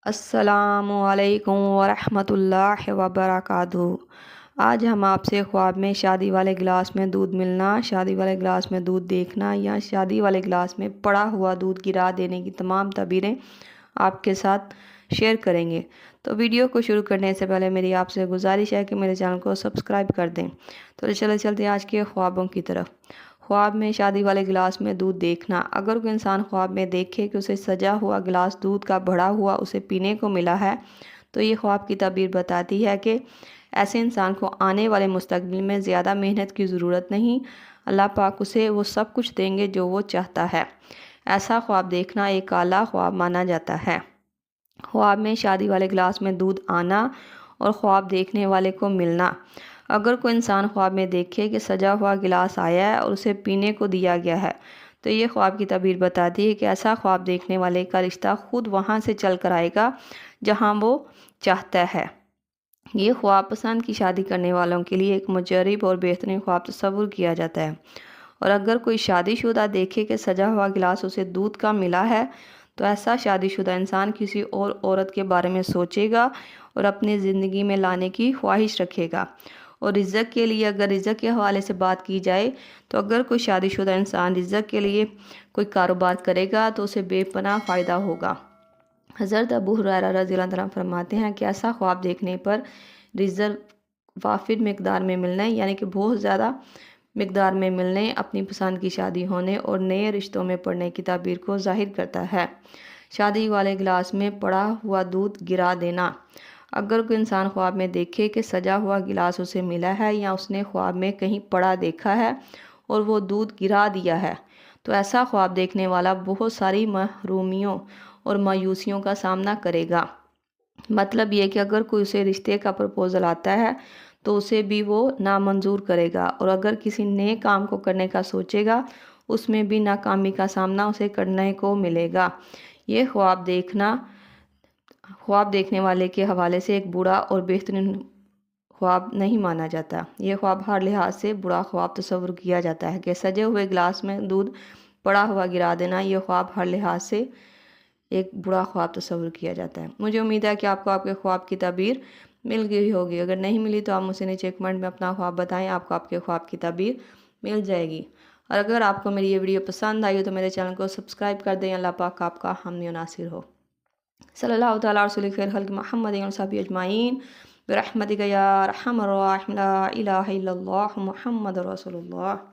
السلام علیکم ورحمۃ اللہ وبرکاتہ۔ آج ہم آپ سے خواب میں شادی والے گلاس میں دودھ ملنا، شادی والے گلاس میں دودھ دیکھنا یا شادی والے گلاس میں پڑا ہوا دودھ گرا دینے کی تمام تعبیریں آپ کے ساتھ شیئر کریں گے۔ تو ویڈیو کو شروع کرنے سے پہلے میری آپ سے گزارش ہے کہ میرے چینل کو سبسکرائب کر دیں۔ تو چلتے آج کے خوابوں کی طرف۔ خواب میں شادی والے گلاس میں دودھ دیکھنا۔ اگر کوئی انسان خواب میں دیکھے کہ اسے سجا ہوا گلاس دودھ کا بڑھا ہوا اسے پینے کو ملا ہے، تو یہ خواب کی تعبیر بتاتی ہے کہ ایسے انسان کو آنے والے مستقبل میں زیادہ محنت کی ضرورت نہیں، اللہ پاک اسے وہ سب کچھ دیں گے جو وہ چاہتا ہے۔ ایسا خواب دیکھنا ایک اعلیٰ خواب مانا جاتا ہے۔ خواب میں شادی والے گلاس میں دودھ آنا اور خواب دیکھنے والے کو ملنا۔ اگر کوئی انسان خواب میں دیکھے کہ سجا ہوا گلاس آیا ہے اور اسے پینے کو دیا گیا ہے، تو یہ خواب کی تعبیر بتاتی ہے کہ ایسا خواب دیکھنے والے کا رشتہ خود وہاں سے چل کر آئے گا جہاں وہ چاہتا ہے۔ یہ خواب پسند کی شادی کرنے والوں کے لیے ایک مجرب اور بہترین خواب تصور کیا جاتا ہے۔ اور اگر کوئی شادی شدہ دیکھے کہ سجا ہوا گلاس اسے دودھ کا ملا ہے، تو ایسا شادی شدہ انسان کسی اور عورت کے بارے میں سوچے گا اور اپنی زندگی میں لانے کی خواہش رکھے گا۔ اور رزق کے لیے اگر رزق کے حوالے سے بات کی جائے تو اگر کوئی شادی شدہ انسان رزق کے لیے کوئی کاروبار کرے گا تو اسے بے پناہ فائدہ ہوگا۔ حضرت ابو ہریرہ رضی اللہ عنہ فرماتے ہیں کہ ایسا خواب دیکھنے پر رزق وافر مقدار میں ملنے، یعنی کہ بہت زیادہ مقدار میں ملنے، اپنی پسند کی شادی ہونے اور نئے رشتوں میں پڑنے کی تعبیر کو ظاہر کرتا ہے۔ شادی والے گلاس میں پڑا ہوا دودھ گرا دینا۔ اگر کوئی انسان خواب میں دیکھے کہ سجا ہوا گلاس اسے ملا ہے یا اس نے خواب میں کہیں پڑا دیکھا ہے اور وہ دودھ گرا دیا ہے، تو ایسا خواب دیکھنے والا بہت ساری محرومیوں اور مایوسیوں کا سامنا کرے گا۔ مطلب یہ کہ اگر کوئی اسے رشتے کا پرپوزل آتا ہے تو اسے بھی وہ نامنظور کرے گا، اور اگر کسی نئے کام کو کرنے کا سوچے گا اس میں بھی ناکامی کا سامنا اسے کرنے کو ملے گا۔ یہ خواب دیکھنے والے کے حوالے سے ایک برا اور بہترین خواب نہیں مانا جاتا۔ یہ خواب ہر لحاظ سے برا خواب تصور کیا جاتا ہے کہ سجے ہوئے گلاس میں دودھ پڑا ہوا گرا دینا، یہ خواب ہر لحاظ سے ایک برا خواب تصور کیا جاتا ہے۔ مجھے امید ہے کہ آپ کو آپ کے خواب کی تعبیر مل گئی ہوگی۔ اگر نہیں ملی تو آپ مجھ سے نیچے کمنٹ میں اپنا خواب بتائیں، آپ کو آپ کے خواب کی تعبیر مل جائے گی۔ اور اگر آپ کو میری یہ ویڈیو پسند آئی ہو تو میرے چینل کو سبسکرائب کر دیں۔ اللہ پاک آپ کا حامی و ناصر ہو۔ صلی اللہ تعالیٰ رسول خیر خلق محمد و صحبہ اجمعین برحمتک یا ارحم الراحمین، لا الہ الا اللہ محمد رسول اللہ۔